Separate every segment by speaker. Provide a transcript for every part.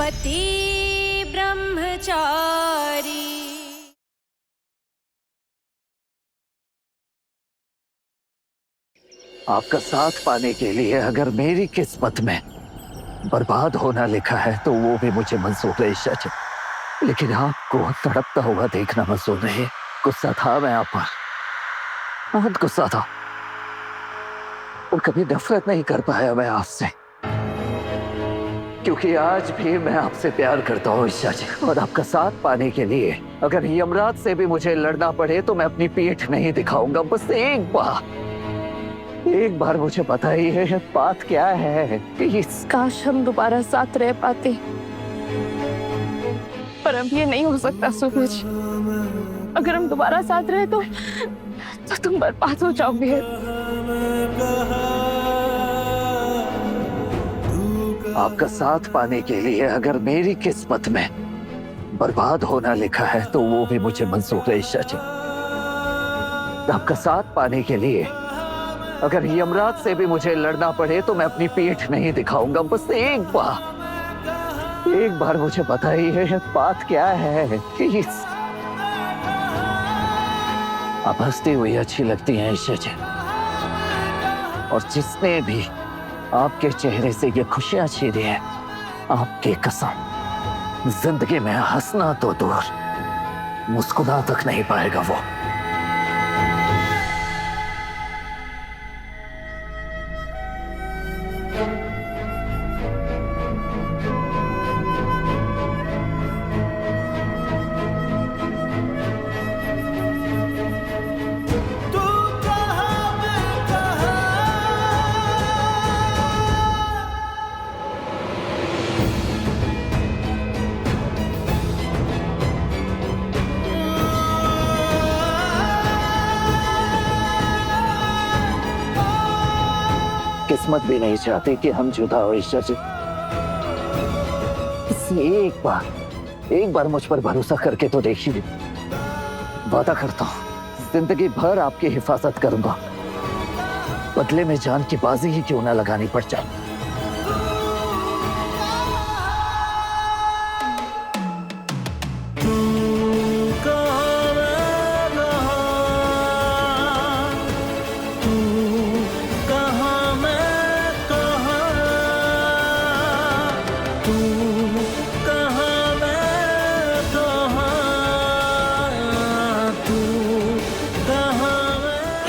Speaker 1: पति ब्रह्मचारी।
Speaker 2: आपका साथ पाने के लिए अगर मेरी किस्मत में बर्बाद होना लिखा है तो वो भी मुझे मंजूर है ईशा जी, लेकिन आपको तड़पता हुआ देखना मंजूर नहीं। गुस्सा था मैं आप पर, बहुत गुस्सा था, और कभी नफरत नहीं कर पाया मैं आपसे, क्योंकि आज भी मैं आपसे प्यार करता हूँ ईशा जी। और आपका साथ पाने के लिए अगर यमराज से भी मुझे लड़ना पड़े तो मैं अपनी पीठ नहीं दिखाऊंगा। बस एक बार मुझे बताइए बात क्या है प्लीज।
Speaker 3: काश हम दोबारा साथ रह पाते, पर अब ये नहीं हो सकता सूरज। अगर हम दोबारा साथ रहे तो तुम बर्बाद हो जाओगे।
Speaker 2: आपका साथ पाने के लिए अगर मेरी किस्मत में बर्बाद होना लिखा है तो वो भी मुझे मंजूर है ईशा जी। आपका साथ पाने के लिए अगर यमराज से भी मुझे लड़ना पड़े तो मैं अपनी पीठ नहीं दिखाऊंगा। बस एक बार मुझे बताइए बात क्या है प्लीज। आप हंसती हुई अच्छी लगती हैं ईशा जी, और जिसने भी आपके चेहरे से ये खुशियां छीनी है, आपकी कसम जिंदगी में हंसना तो दूर, मुस्कुरा तक नहीं पाएगा वो। किस्मत भी नहीं चाहती कि हम जुदा हो ईशा जी। इसलिए एक बार मुझ पर भरोसा करके तो देखिए। वादा करता हूँ जिंदगी भर आपकी हिफाजत करूंगा, बदले में जान की बाजी ही क्यों ना लगानी पड़ जाए।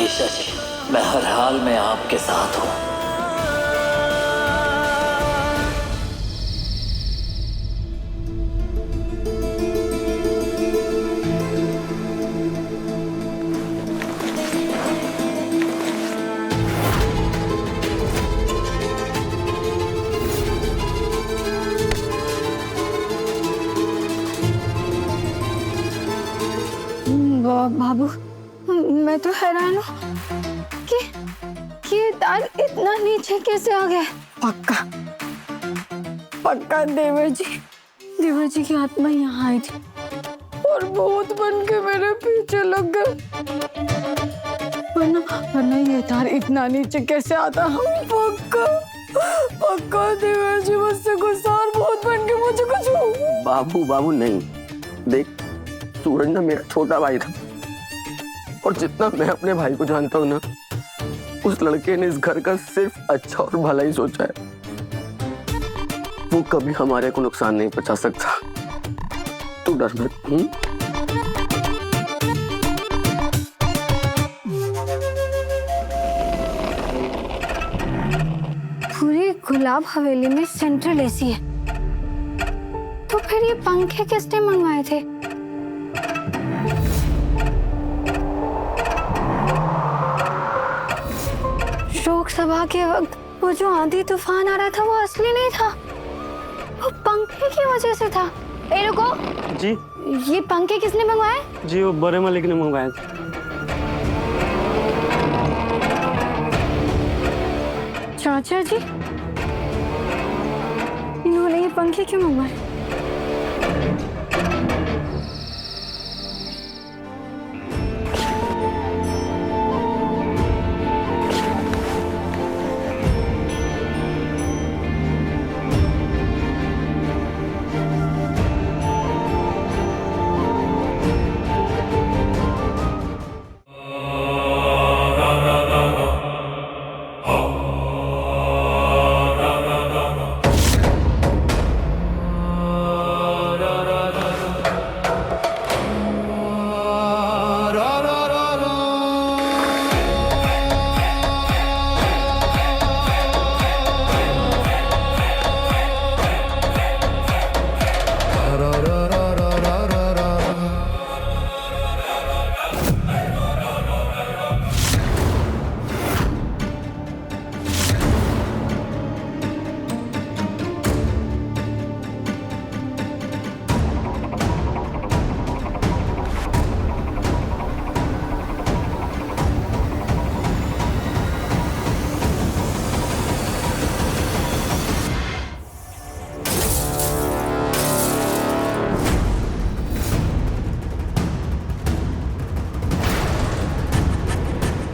Speaker 2: ईशा जी, मैं हर हाल में आपके साथ हूँ।
Speaker 3: बाबू, मैं तो हैरान हूँ कि ये तार इतना नीचे कैसे आ गया। पक्का देवर जी की आत्मा यहाँ आई थी और भूत बन के मेरे पीछे लग गए, वरना ये तार इतना नीचे कैसे आता। हम पक्का देवर जी मुझसे गुस्सा और भूत बन के मुझे कुछ।
Speaker 4: बाबू नहीं, देख सूरज ना मेरा छोटा भाई था, और जितना मैं अपने भाई को जानता हूँ ना, उस लड़के ने इस घर का सिर्फ अच्छा और भला ही सोचा है। वो कभी हमारे को नुकसान नहीं पहुंचा सकता। तू डर मत।
Speaker 5: पूरी गुलाब हवेली में सेंट्रल एसी है, तो फिर ये पंखे किसने मंगवाए थे? शोक सभा के वक्त वो जो आंधी तूफान आ रहा था वो असली नहीं था, वो पंखे की वजह से था। ए रुको
Speaker 4: जी,
Speaker 5: ये पंखे किसने मंगवाए?
Speaker 4: जी वो बड़े मालिक ने मंगवाए थे।
Speaker 5: चाचा जी, इन्होंने ये पंखे क्यों मंगवाए?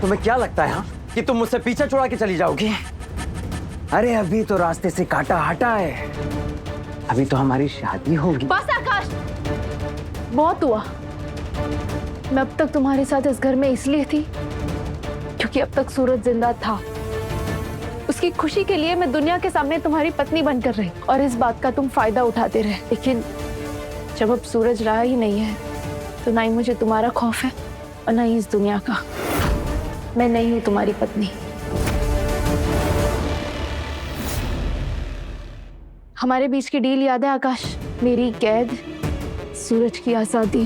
Speaker 1: तुम्हें क्या लगता है हाँ कि तुम मुझसे पीछा छुड़ा के चली जाओगी? अरे अभी तो रास्ते से कांटा हटा है, अभी तो हमारी शादी होगी।
Speaker 3: बस आकाश, बहुत हुआ। मैं अब तक तुम्हारे साथ इस घर में इसलिए थी क्योंकि अब तक सूरज जिंदा था। उसकी खुशी के लिए मैं दुनिया के सामने तुम्हारी पत्नी बनकर रही और इस बात का तुम फायदा उठाते रहे। लेकिन जब अब सूरज रहा ही नहीं है तो ना ही मुझे तुम्हारा खौफ है और ना ही इस दुनिया का। मैं नहीं हूं तुम्हारी पत्नी। हमारे बीच की डील याद है आकाश? मेरी कैद, सूरज की आजादी।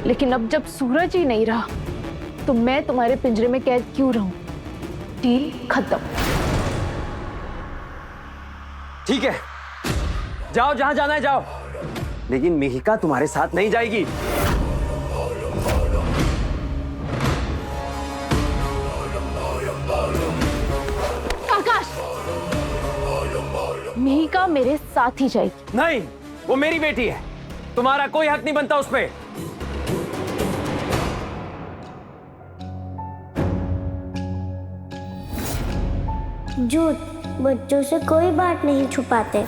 Speaker 3: लेकिन अब जब सूरज ही नहीं रहा तो मैं तुम्हारे पिंजरे में कैद क्यों रहूं? डील खत्म।
Speaker 1: ठीक है, जाओ जहां जाना है जाओ, लेकिन मिहिका तुम्हारे साथ नहीं जाएगी।
Speaker 3: आकाश, मिहिका मेरे साथ ही जाएगी।
Speaker 1: नहीं, वो मेरी बेटी है, तुम्हारा कोई हक नहीं बनता उस पे।
Speaker 6: झूठ, बच्चों से कोई बात नहीं छुपाते।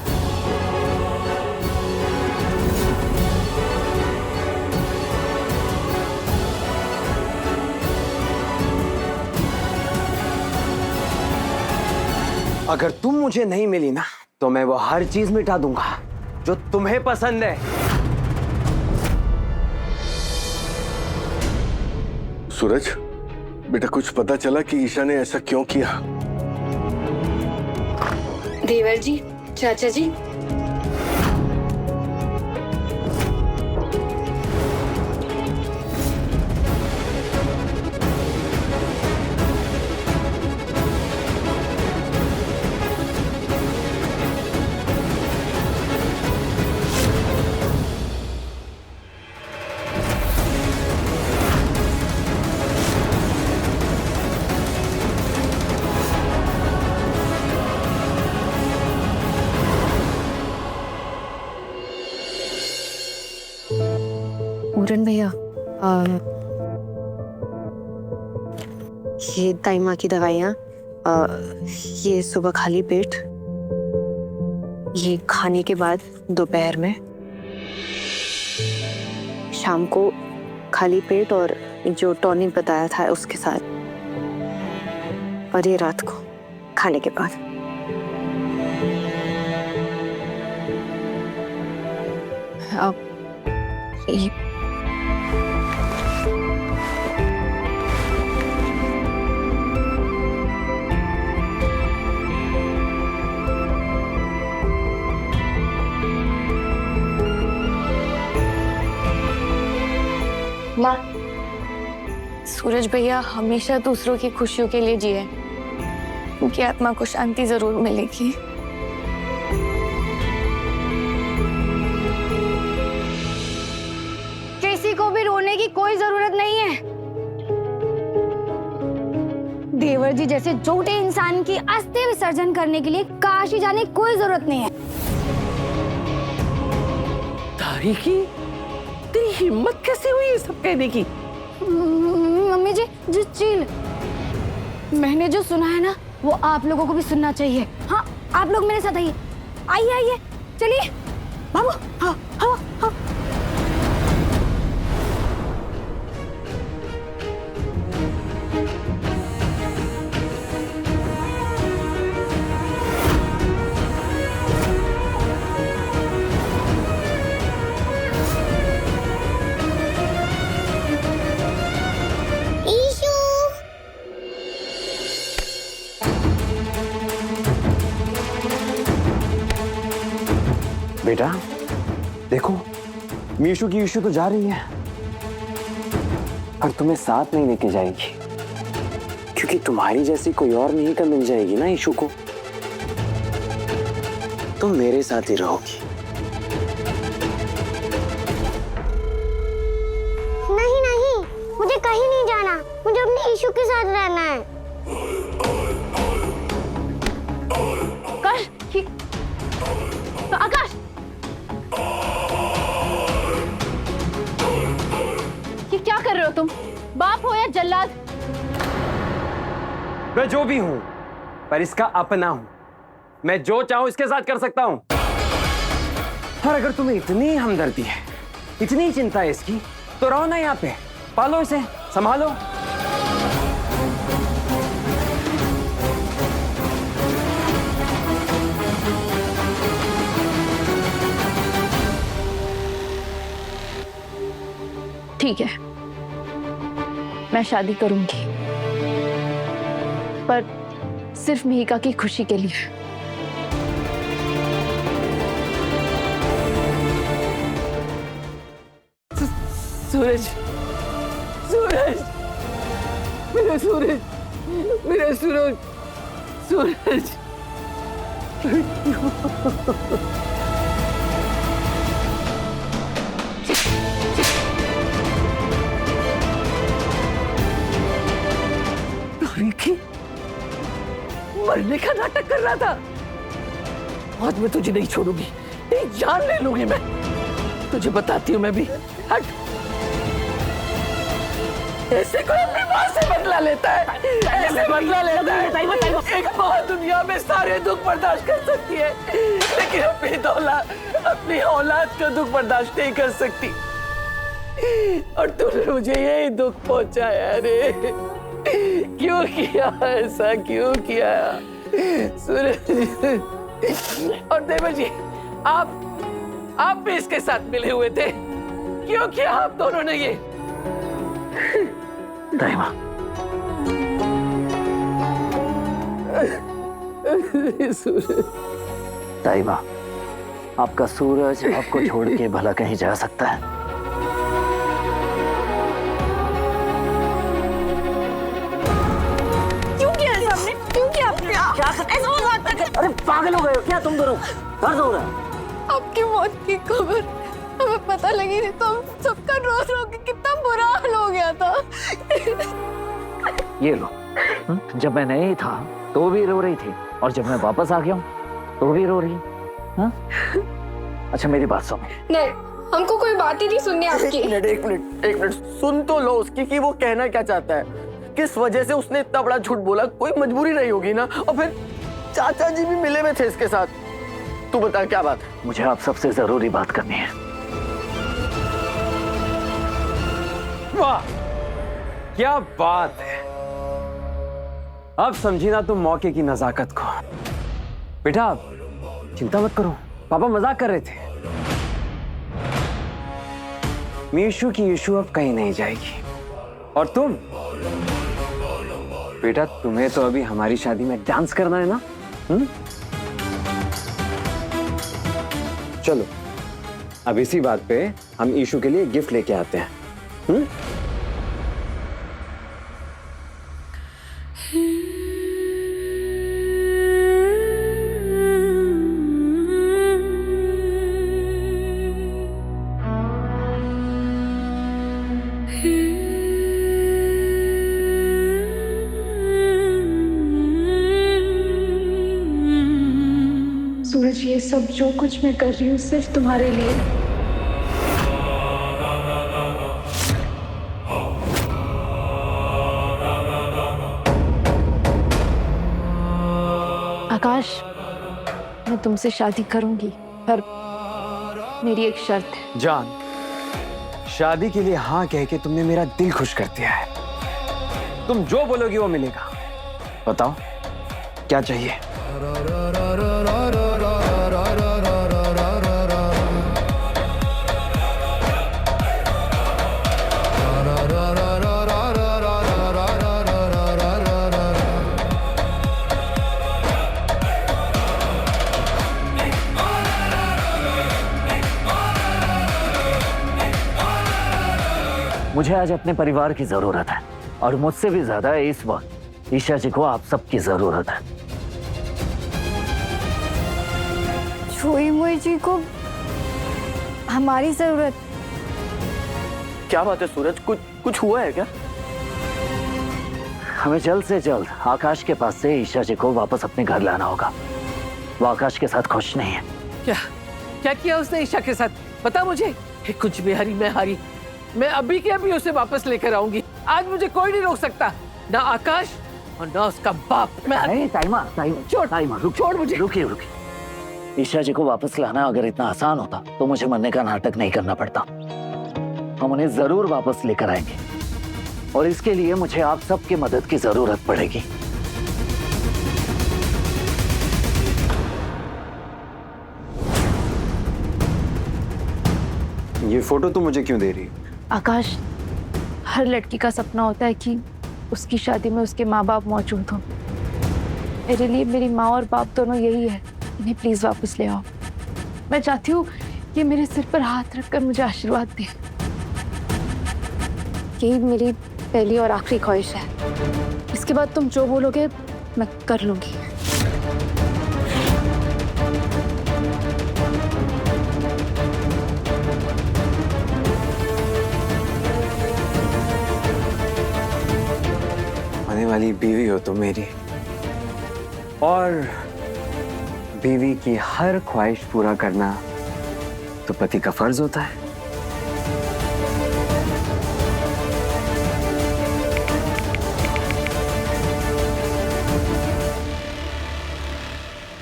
Speaker 1: अगर तुम मुझे नहीं मिली ना तो मैं वो हर चीज मिटा दूंगा जो तुम्हें पसंद है।
Speaker 7: सूरज, बेटा कुछ पता चला कि ईशा ने ऐसा क्यों किया?
Speaker 8: देवर जी, चाचा जी,
Speaker 9: पूरन भैया, ये दाई माँ की दवाइयाँ, ये सुबह खाली पेट, ये खाने के बाद दोपहर में, शाम को खाली पेट और जो टॉनिक बताया था उसके साथ, और ये रात को खाने के बाद। अब ये
Speaker 3: माँ, सूरज भैया हमेशा दूसरों की खुशियों के लिए जिए, उनकी आत्मा को शांति जरूर मिलेगी।
Speaker 5: किसी को भी रोने की कोई जरूरत नहीं है। देवर जी जैसे झूठे इंसान की अस्थि विसर्जन करने के लिए काशी जाने की कोई जरूरत नहीं है।
Speaker 10: तारीखी, तेरी हिम्मत कैसे हुई ये सब कहने की?
Speaker 5: मम्मी जी, जो चिल, मैंने जो सुना है ना वो आप लोगों को भी सुनना चाहिए। हाँ, आप लोग मेरे साथ आइए, आइए आइए, चलिए बाबू। हाँ हाँ हाँ।
Speaker 1: बेटा देखो, मीशु की इशू तो जा रही है पर तुम्हें साथ नहीं लेके जाएगी, क्योंकि तुम्हारी जैसी कोई और नहीं का मिल जाएगी ना इशू को, तुम मेरे साथ ही रहोगी।
Speaker 6: नहीं नहीं, मुझे कहीं नहीं जाना, मुझे अपने ईशु के साथ रहना है।
Speaker 3: आकाश, ये क्या कर रहे हो तुम? बाप हो या जल्लाद?
Speaker 1: मैं जो भी हूं पर इसका अपना हूं। मैं जो चाहूं इसके साथ कर सकता हूं। और अगर तुम्हें इतनी हमदर्दी है, इतनी चिंता है इसकी, तो रहो ना यहाँ पे, पालो इसे, संभालो।
Speaker 3: ठीक है, मैं शादी करूंगी, पर सिर्फ मिहिका की खुशी के लिए।
Speaker 10: सूरज, सूरज, मेरा सूरज, मेरा सूरज, सूरज। रिकी, मरने का नाटक कर रहा था। आज मैं तुझे नहीं छोड़ूंगी, तेरी जान ले लूंगी मैं। तुझे बताती हूँ मैं भी। हट। ऐसे कोई अपनी माँ से बदला लेता है, ऐसे बदला लेता है। एक माँ दुनिया में सारे दुख बर्दाश्त कर सकती है, लेकिन अपनी औलाद का दुख बर्दाश्त नहीं कर सकती। और तूने मुझे यही दुख पहुंचाया रे। क्यों किया ऐसा, क्यों किया सूरज? और देवर जी, आप भी इसके साथ मिले हुए थे। क्यों किया आप दोनों ने ये?
Speaker 2: दाइमा, दाइमा, आपका सूरज आपको छोड़ के भला कहीं जा सकता है?
Speaker 9: अरे पागल हो गए हो क्या तुम दोनों? दर्द हो रहा है?
Speaker 3: आपकी मौत की खबर हमें पता लगी थी तो हम सबका रो रो के कितना बुरा हाल हो गया था।
Speaker 2: ये लो। जब मैं नहीं था तो भी रो रही थी, और जब मैं वापस आ गया हूँ तो भी रो रही है। अच्छा मेरी बात सुनो।
Speaker 8: नहीं, हमको कोई बात ही नहीं सुननी आपकी।
Speaker 4: एक मिनट सुन तो लो उसकी कि वो कहना क्या चाहता है। किस वजह से उसने इतना बड़ा झूठ बोला? कोई मजबूरी नहीं होगी ना? और फिर चाचा जी भी मिले हुए थे इसके साथ। तू बता क्या बात है?
Speaker 2: मुझे आप सबसे जरूरी बात करनी है।
Speaker 1: वाह, क्या बात है। अब समझी ना तुम मौके की नजाकत को। बेटा चिंता मत करो, पापा मजाक कर रहे थे। मीशु की यीशु अब कहीं नहीं जाएगी। और तुम बेटा, तुम्हें तो अभी हमारी शादी में डांस करना है ना? चलो अब इसी बात पे हम ईशु के लिए गिफ्ट लेके आते हैं।
Speaker 3: सूरज, ये सब जो कुछ मैं कर रही हूँ सिर्फ तुम्हारे लिए। आकाश, मैं तुमसे शादी करूंगी, पर मेरी एक शर्त है।
Speaker 1: जान, शादी के लिए हाँ कह के तुमने मेरा दिल खुश कर दिया है। तुम जो बोलोगी वो मिलेगा। बताओ क्या चाहिए?
Speaker 2: मुझे आज अपने परिवार की जरूरत है, और मुझसे भी ज्यादा इस वक्त ईशा जी को आप सबकी जरूरत है।
Speaker 5: छुई मुई जी को हमारी जरूरत?
Speaker 4: क्या बात है सूरज, कुछ हुआ है क्या?
Speaker 2: हमें जल्द से जल्द आकाश के पास से ईशा जी को वापस अपने घर लाना होगा। वो आकाश के साथ खुश नहीं है।
Speaker 10: क्या किया उसने ईशा के साथ? पता मुझे? कुछ भी हारी मैं हारी। मैं अभी के अभी उसे वापस लेकर आऊंगी। आज मुझे कोई नहीं रोक सकता, ना आकाश और ना उसका बाप। मैं
Speaker 2: नहीं टाइमा, टाइमा रुक,
Speaker 10: छोड़ मुझे।
Speaker 2: रुकिए। ईशा जी को वापस लाना अगर इतना आसान होता तो मुझे मरने का नाटक नहीं करना पड़ता। हम उन्हें जरूर वापस लेकर आएंगे और इसके लिए मुझे आप सबकी मदद की जरूरत पड़ेगी।
Speaker 1: ये फोटो तू मुझे क्यों दे रही है?
Speaker 3: आकाश, हर लड़की का सपना होता है कि उसकी शादी में उसके माँ बाप मौजूद हों। मेरे लिए मेरी माँ और बाप दोनों यही है। इन्हें प्लीज वापस ले आओ। मैं चाहती हूँ कि मेरे सिर पर हाथ रखकर मुझे आशीर्वाद दें। यही मेरी पहली और आखिरी ख्वाहिश है। इसके बाद तुम जो बोलोगे मैं कर लूंगी।
Speaker 1: आने वाली बीवी हो तुम मेरी, और बीवी की हर ख्वाहिश पूरा करना तो पति का फर्ज होता है।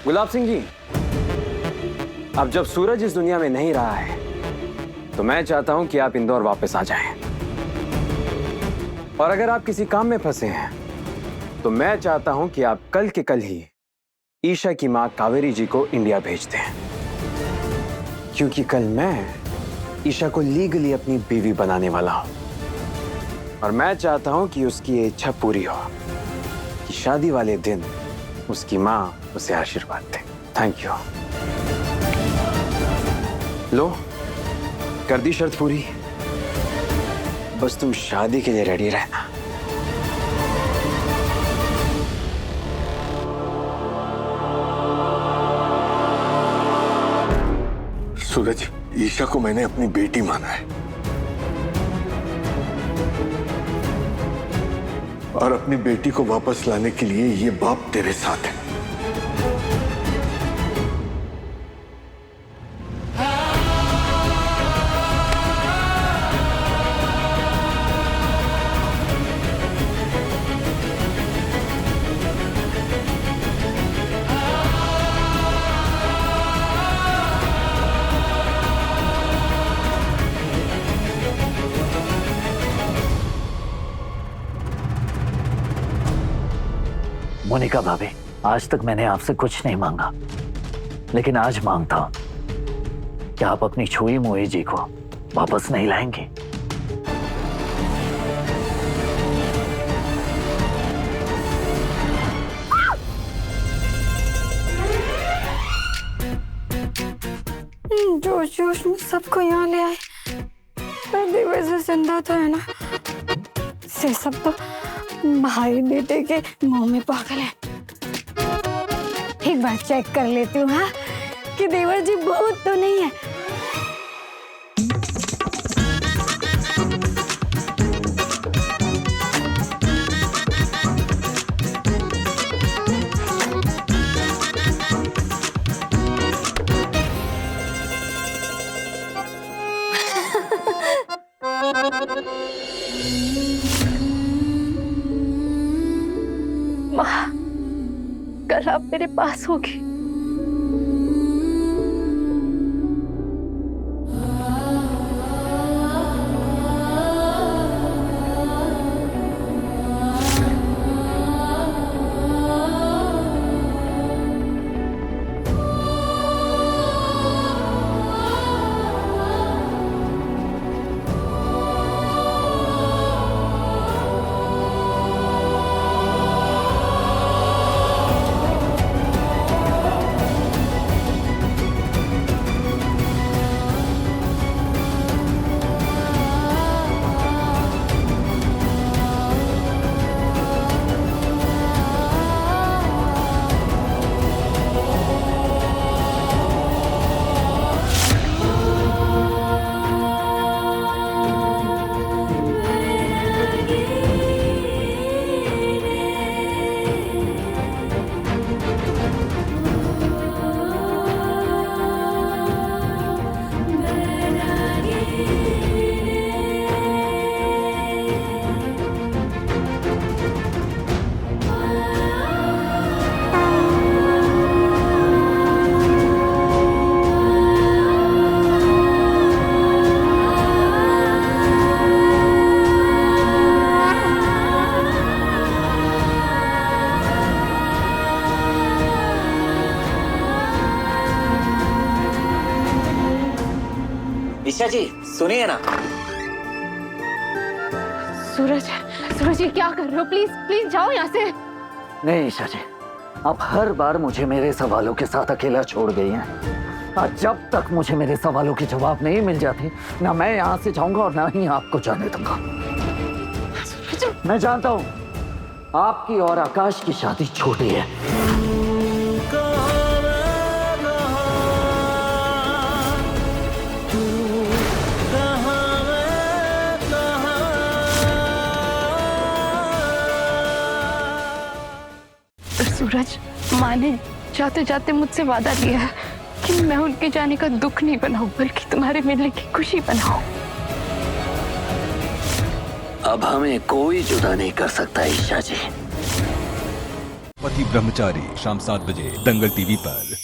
Speaker 1: गुलाब सिंह जी, अब जब सूरज इस दुनिया में नहीं रहा है तो मैं चाहता हूं कि आप इंदौर वापस आ जाएं। और अगर आप किसी काम में फंसे हैं तो मैं चाहता हूं कि आप कल के कल ही ईशा की मां कावेरी जी को इंडिया भेज दें, क्योंकि कल मैं ईशा को लीगली अपनी बीवी बनाने वाला हूं। और मैं चाहता हूं कि उसकी ये इच्छा पूरी हो कि शादी वाले दिन उसकी मां उसे आशीर्वाद दे। Thank you. लो, कर दी शर्त पूरी। बस तुम शादी के लिए रेडी रहना।
Speaker 7: सूरज, ईशा को मैंने अपनी बेटी माना है और अपनी बेटी को वापस लाने के लिए ये बाप तेरे साथ है।
Speaker 2: मोनिका भाभी, आज तक मैंने आपसे कुछ नहीं मांगा, लेकिन आज मांगता हूं कि आप अपनी छुई मुई जी को वापस नहीं लाएंगे।
Speaker 5: जोश जोश में सबको यहाँ ले आए। पर देवर से जिंदा तो है ना, से सब तो भाई बेटे के मुंह में पागल है। एक बार चेक कर लेती हूँ हाँ, कि देवर जी बहुत तो नहीं है।
Speaker 3: माँ, कल आप मेरे पास होगी।
Speaker 1: ईशा जी सुनिए ना।
Speaker 3: सूरज, सूरज ये क्या कर रहे हो? प्लीज प्लीज जाओ यहाँ से।
Speaker 2: नहीं ईशा जी, आप हर बार मुझे मेरे सवालों के साथ अकेला छोड़ गई हैं। आज जब तक मुझे मेरे सवालों के जवाब नहीं मिल जाते, ना मैं यहाँ से जाऊंगा और ना ही आपको जाने दूंगा। मैं जानता हूँ आपकी और आकाश की शादी छोटी है,
Speaker 3: सूरज, माँ ने जाते जाते मुझसे वादा लिया है कि मैं उनके जाने का दुख नहीं बनाऊं बल्कि तुम्हारे मिलने की खुशी बनाऊं।
Speaker 2: अब हमें कोई जुदा नहीं कर सकता ईशा जी।
Speaker 11: पति ब्रह्मचारी शाम 7 बजे दंगल टीवी पर।